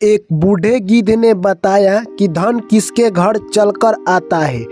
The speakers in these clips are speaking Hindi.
एक बूढ़े गिद्ध ने बताया कि धन किसके घर चलकर आता है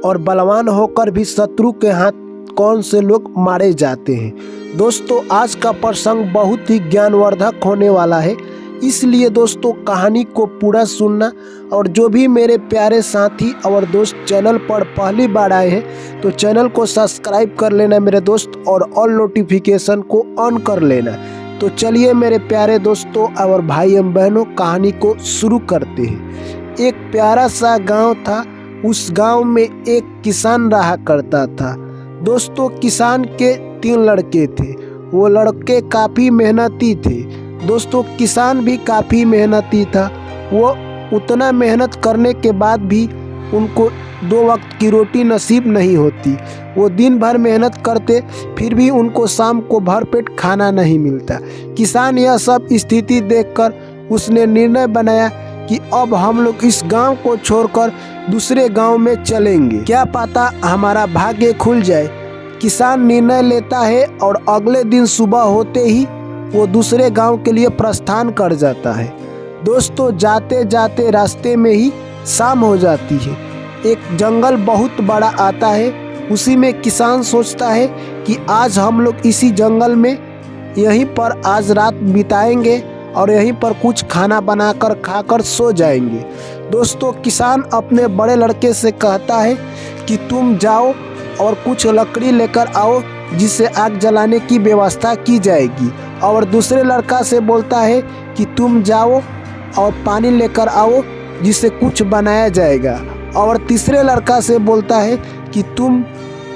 और बलवान होकर भी शत्रु के हाथ कौन से लोग मारे जाते हैं। दोस्तों, आज का प्रसंग बहुत ही ज्ञानवर्धक होने वाला है, इसलिए दोस्तों कहानी को पूरा सुनना। और जो भी मेरे प्यारे साथी और दोस्त चैनल पर पहली बार आए हैं तो चैनल को सब्सक्राइब कर लेना मेरे दोस्त, और ऑल नोटिफिकेशन को ऑन कर लेना। तो चलिए मेरे प्यारे दोस्तों और भाई एवं बहनों, कहानी को शुरू करते हैं। एक प्यारा सा गांव था। उस गांव में एक किसान रहा करता था। दोस्तों, किसान के 3 लड़के थे। वो लड़के काफ़ी मेहनती थे। दोस्तों, किसान भी काफ़ी मेहनती था। वो उतना मेहनत करने के बाद भी उनको 2 वक्त की रोटी नसीब नहीं होती। वो दिन भर मेहनत करते, फिर भी उनको शाम को भरपेट खाना नहीं मिलता। किसान यह सब स्थिति देखकर उसने निर्णय बनाया कि अब हम लोग इस गांव को छोड़कर दूसरे गांव में चलेंगे, क्या पता हमारा भाग्य खुल जाए। किसान निर्णय लेता है और अगले दिन सुबह होते ही वो दूसरे गांव के लिए प्रस्थान कर जाता है। दोस्तों, जाते जाते रास्ते में ही शाम हो जाती है। एक जंगल बहुत बड़ा आता है। उसी में किसान सोचता है कि आज हम लोग इसी जंगल में यहीं पर आज रात बिताएंगे और यहीं पर कुछ खाना बनाकर खाकर सो जाएंगे। दोस्तों, किसान अपने बड़े लड़के से कहता है कि तुम जाओ और कुछ लकड़ी लेकर आओ जिससे आग जलाने की व्यवस्था की जाएगी। और दूसरे लड़का से बोलता है कि तुम जाओ और पानी लेकर आओ जिससे कुछ बनाया जाएगा। और तीसरे लड़का से बोलता है कि तुम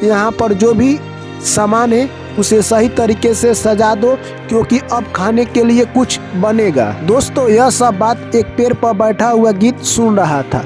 यहाँ पर जो भी सामान है उसे सही तरीके से सजा दो, क्योंकि अब खाने के लिए कुछ बनेगा। दोस्तों, यह सब बात एक पेड़ पर बैठा हुआ गिद्ध सुन रहा था।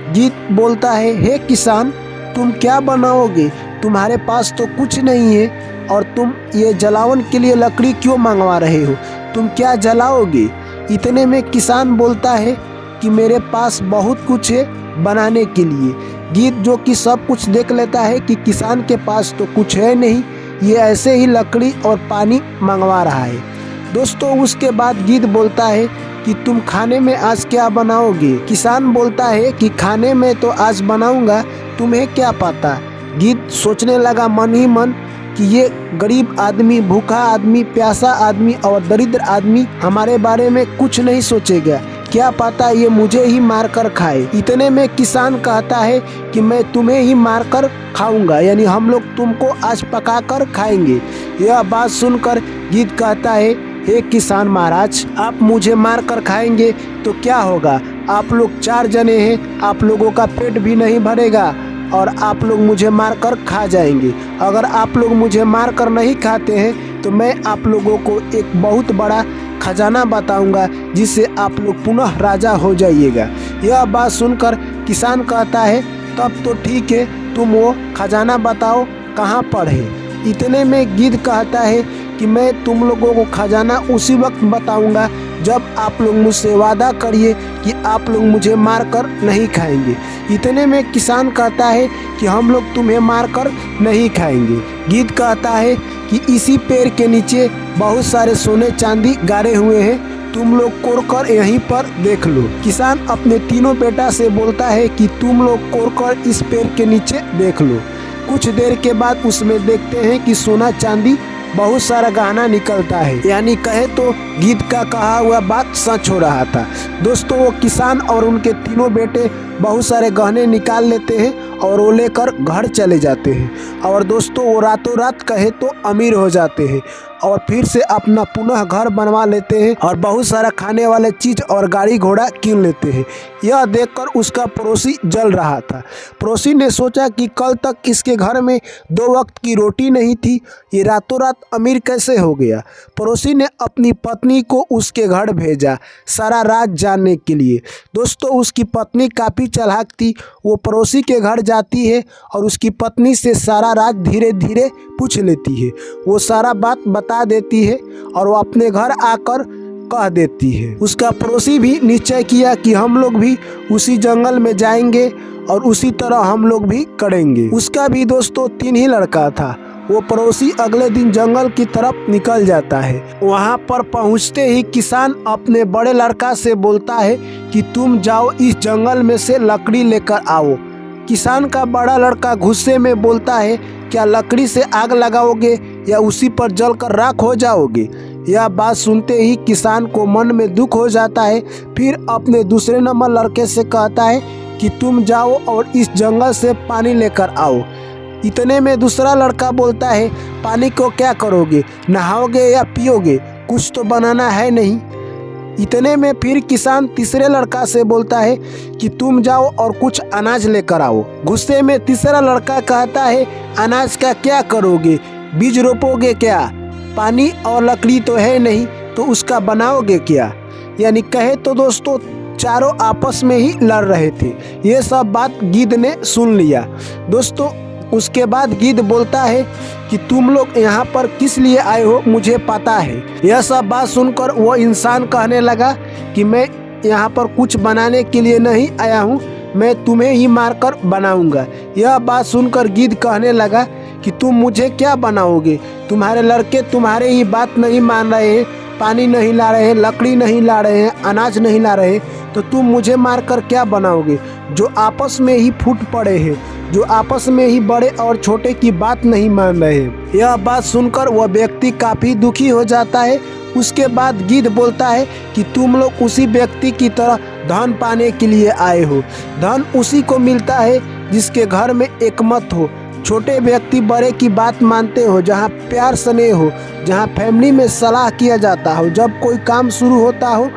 गिद्ध बोलता है, हे किसान, तुम क्या बनाओगे? तुम्हारे पास तो कुछ नहीं है और तुम ये जलावन के लिए लकड़ी क्यों मंगवा रहे हो? तुम क्या जलाओगे? इतने में किसान बोलता है कि मेरे पास बहुत कुछ है बनाने के लिए। गिद्ध जो कि सब कुछ देख लेता है कि किसान के पास तो कुछ है नहीं, ये ऐसे ही लकड़ी और पानी मंगवा रहा है। दोस्तों, उसके बाद गिद्ध बोलता है कि तुम खाने में आज क्या बनाओगे? किसान बोलता है कि खाने में तो आज बनाऊंगा, तुम्हें क्या पता। गिद्ध सोचने लगा मन ही मन कि ये गरीब आदमी, भूखा आदमी, प्यासा आदमी और दरिद्र आदमी हमारे बारे में कुछ नहीं सोचेगा, क्या पता ये मुझे ही मारकर खाए। इतने में किसान कहता है कि मैं तुम्हें ही मारकर खाऊंगा, यानी हम लोग तुमको आज पकाकर खाएंगे। यह बात सुनकर गिद्ध कहता है, हे किसान महाराज, आप मुझे मारकर खाएंगे तो क्या होगा? आप लोग 4 जने हैं, आप लोगों का पेट भी नहीं भरेगा और आप लोग मुझे मारकर खा जाएंगे। अगर आप लोग मुझे मारकर नहीं खाते हैं तो मैं आप लोगों को एक बहुत बड़ा खजाना बताऊंगा जिससे आप लोग पुनः राजा हो जाइएगा। यह बात सुनकर किसान कहता है, तब तो ठीक है, तुम वो खजाना बताओ कहाँ पर है। इतने में गिद्ध कहता है कि मैं तुम लोगों को खजाना उसी वक्त बताऊंगा जब आप लोग मुझसे वादा करिए कि आप लोग मुझे मारकर नहीं खाएंगे। इतने में किसान कहता है कि हम लोग तुम्हें मारकर नहीं खाएंगे। गिद्ध कहता है कि इसी पेड़ के नीचे बहुत सारे सोने चांदी गाड़े हुए हैं, तुम लोग कोड़कर यहीं पर देख लो। किसान अपने तीनों बेटा से बोलता है कि तुम लोग कोड़कर इस पेड़ के नीचे देख लो। कुछ देर के बाद उसमें देखते हैं कि सोना चांदी बहुत सारा गहना निकलता है, यानी कहे तो गिद्ध का कहा हुआ बात सच हो रहा था। दोस्तों, वो किसान और उनके तीनों बेटे बहुत सारे गहने निकाल लेते हैं और वो लेकर घर चले जाते हैं। और दोस्तों, वो रातों रात कहे तो अमीर हो जाते हैं और फिर से अपना पुनः घर बनवा लेते हैं और बहुत सारा खाने वाले चीज और गाड़ी घोड़ा कीन लेते हैं। यह देखकर उसका पड़ोसी जल रहा था। पड़ोसी ने सोचा कि कल तक इसके घर में 2 वक्त की रोटी नहीं थी, ये रातों रात अमीर कैसे हो गया। पड़ोसी ने अपनी पत्नी को उसके घर भेजा सारा राज जानने के लिए। दोस्तों, उसकी पत्नी काफ़ी चालाक थी। वो पड़ोसी के घर जाती है और उसकी पत्नी से सारा राज धीरे धीरे पूछ लेती है। वो सारा बात बता देती है और वो अपने घर आकर कह देती है। उसका पड़ोसी भी निश्चय किया कि हम लोग भी उसी जंगल में जाएंगे और उसी तरह हम लोग भी करेंगे। उसका भी दोस्तों 3 ही लड़का था वो पड़ोसी अगले दिन जंगल की तरफ निकल जाता है। वहाँ पर पहुँचते ही किसान अपने बड़े लड़का से बोलता है कि तुम जाओ इस जंगल में से लकड़ी लेकर आओ। किसान का बड़ा लड़का गुस्से में बोलता है, क्या लकड़ी से आग लगाओगे या उसी पर जलकर राख हो जाओगे? यह बात सुनते ही किसान को मन में दुख हो जाता है। फिर अपने दूसरे नंबर लड़के से कहता है कि तुम जाओ और इस जंगल से पानी लेकर आओ। इतने में दूसरा लड़का बोलता है, पानी को क्या करोगे, नहाओगे या पियोगे, कुछ तो बनाना है नहीं। इतने में फिर किसान तीसरे लड़का से बोलता है कि तुम जाओ और कुछ अनाज लेकर आओ। गुस्से में तीसरा लड़का कहता है, अनाज का क्या करोगे, बीज रोपोगे क्या, पानी और लकड़ी तो है नहीं तो उसका बनाओगे क्या। यानी कहे तो दोस्तों चारों आपस में ही लड़ रहे थे। ये सब बात गिद्ध ने सुन लिया। दोस्तों उसके बाद गिद्ध बोलता है कि तुम लोग यहाँ पर किस लिए आए हो, मुझे पता है। यह सब बात सुनकर वो इंसान कहने लगा कि मैं यहाँ पर कुछ बनाने के लिए नहीं आया हूँ, मैं तुम्हें ही मारकर बनाऊंगा। यह बात सुनकर गिद्ध कहने लगा कि तुम मुझे क्या बनाओगे, तुम्हारे लड़के तुम्हारे ही बात नहीं मान रहे हैं, पानी नहीं ला रहे हैं, लकड़ी नहीं ला रहे हैं, अनाज नहीं ला रहे हैं, तो तुम मुझे मारकर क्या बनाओगे। जो आपस में ही फूट पड़े हैं, जो आपस में ही बड़े और छोटे की बात नहीं मान रहे हैं। यह बात सुनकर वह व्यक्ति काफ़ी दुखी हो जाता है। उसके बाद गिद्ध बोलता है कि तुम लोग उसी व्यक्ति की तरह धन पाने के लिए आए हो। धन उसी को मिलता है जिसके घर में एकमत हो, छोटे व्यक्ति बड़े की बात मानते हो, जहाँ प्यार स्नेह हो, जहाँ फैमिली में सलाह किया जाता हो। जब कोई काम शुरू होता हो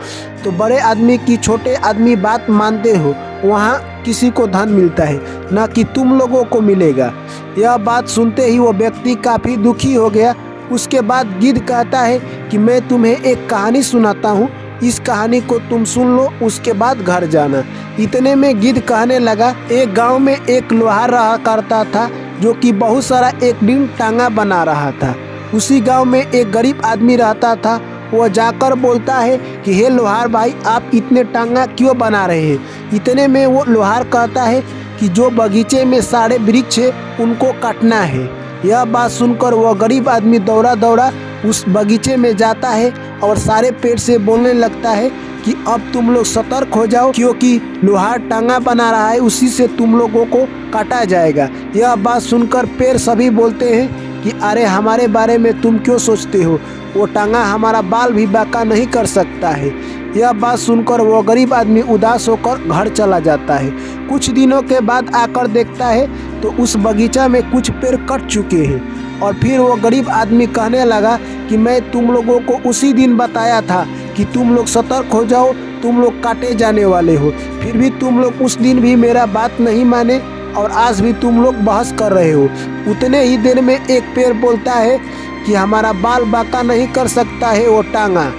तो बड़े आदमी की छोटे आदमी बात मानते हो, वहाँ किसी को धन मिलता है, ना कि तुम लोगों को मिलेगा। यह बात सुनते ही वो व्यक्ति काफ़ी दुखी हो गया। उसके बाद गिद्ध कहता है कि मैं तुम्हें एक कहानी सुनाता हूँ, इस कहानी को तुम सुन लो, उसके बाद घर जाना। इतने में गिद्ध कहने लगा, एक गांव में एक लोहार रहा करता था जो कि बहुत सारा एक दिन टांगा बना रहा था। उसी गांव में एक गरीब आदमी रहता था। वह जाकर बोलता है कि हे लोहार भाई, आप इतने टांगा क्यों बना रहे हैं। इतने में वो लोहार कहता है कि जो बगीचे में सारे वृक्ष है उनको काटना है। यह बात सुनकर वह गरीब आदमी दौड़ा दौड़ा उस बगीचे में जाता है और सारे पेड़ से बोलने लगता है कि अब तुम लोग सतर्क हो जाओ, क्योंकि लोहार टांगा बना रहा है, उसी से तुम लोगों को काटा जाएगा। यह बात सुनकर पेड़ सभी बोलते हैं कि अरे हमारे बारे में तुम क्यों सोचते हो, वो टांगा हमारा बाल भी बांका नहीं कर सकता है। यह बात सुनकर वो गरीब आदमी उदास होकर घर चला जाता है। कुछ दिनों के बाद आकर देखता है तो उस बगीचा में कुछ पेड़ कट चुके हैं। और फिर वो गरीब आदमी कहने लगा कि मैं तुम लोगों को उसी दिन बताया था कि तुम लोग सतर्क हो जाओ, तुम लोग काटे जाने वाले हो, फिर भी तुम लोग उस दिन भी मेरा बात नहीं माने और आज भी तुम लोग बहस कर रहे हो। उतने ही देर में एक पेड़ बोलता है कि हमारा बाल बांका नहीं कर सकता है वो टांगा।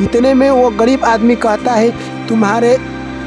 इतने में वो गरीब आदमी कहता है, तुम्हारे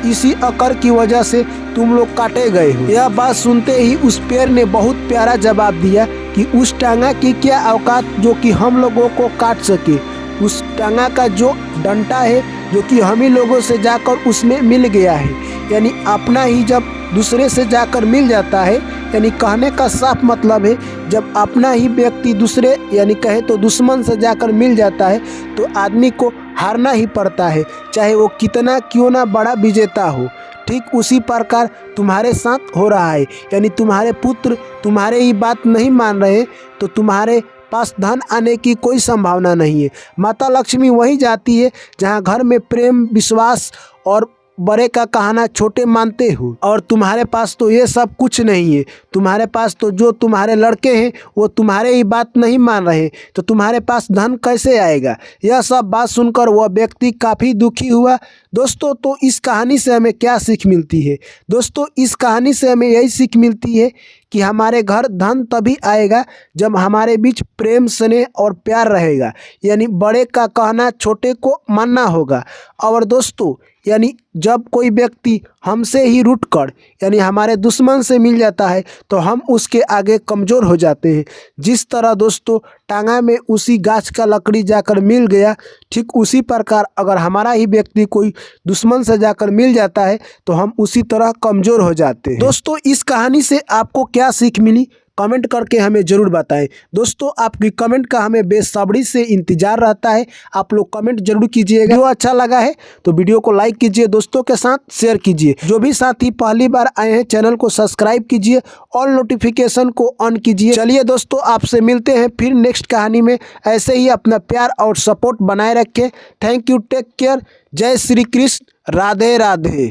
इसी अकड़ की वजह से तुम लोग काटे गए हो। यह बात सुनते ही उस पेड़ ने बहुत प्यारा जवाब दिया कि उस टांगा की क्या औकात जो कि हम लोगों को काट सके। उस टांगा का जो डंटा है जो कि हम ही लोगों से जाकर उसमें मिल गया है। यानी अपना ही जब दूसरे से जाकर मिल जाता है, यानी कहने का साफ मतलब है जब अपना ही व्यक्ति दूसरे यानी कहे तो दुश्मन से जाकर मिल जाता है तो आदमी को हारना ही पड़ता है, चाहे वो कितना क्यों ना बड़ा विजेता हो। ठीक उसी प्रकार तुम्हारे साथ हो रहा है। यानी तुम्हारे पुत्र तुम्हारे ही बात नहीं मान रहे तो तुम्हारे पास धन आने की कोई संभावना नहीं है। माता लक्ष्मी वही जाती है जहाँ घर में प्रेम, विश्वास और बड़े का कहना छोटे मानते हो। और तुम्हारे पास तो ये सब कुछ नहीं है। तुम्हारे पास तो जो तुम्हारे लड़के हैं वो तुम्हारे ही बात नहीं मान रहे, तो तुम्हारे पास धन कैसे आएगा। यह सब बात सुनकर वह व्यक्ति काफ़ी दुखी हुआ। दोस्तों तो इस कहानी से हमें क्या सीख मिलती है? दोस्तों इस कहानी से हमें यही सीख मिलती है कि हमारे घर धन तभी आएगा जब हमारे बीच प्रेम, स्नेह और प्यार रहेगा। यानी बड़े का कहना छोटे को मानना होगा। और दोस्तों यानी जब कोई व्यक्ति हमसे ही रूठ कर यानी हमारे दुश्मन से मिल जाता है तो हम उसके आगे कमज़ोर हो जाते हैं। जिस तरह दोस्तों टांगा में उसी गाछ का लकड़ी जाकर मिल गया, ठीक उसी प्रकार अगर हमारा ही व्यक्ति कोई दुश्मन से जाकर मिल जाता है तो हम उसी तरह कमज़ोर हो जाते हैं। दोस्तों इस कहानी से आपको क्या सीख मिली? कमेंट करके हमें ज़रूर बताएं। दोस्तों आपकी कमेंट का हमें बेसब्री से इंतज़ार रहता है, आप लोग कमेंट जरूर कीजिएगा। वीडियो अच्छा लगा है तो वीडियो को लाइक कीजिए, दोस्तों के साथ शेयर कीजिए। जो भी साथी पहली बार आए हैं चैनल को सब्सक्राइब कीजिए और नोटिफिकेशन को ऑन कीजिए। चलिए दोस्तों आपसे मिलते हैं फिर नेक्स्ट कहानी में। ऐसे ही अपना प्यार और सपोर्ट बनाए रखें। थैंक यू, टेक केयर, जय श्री कृष्ण, राधे राधे।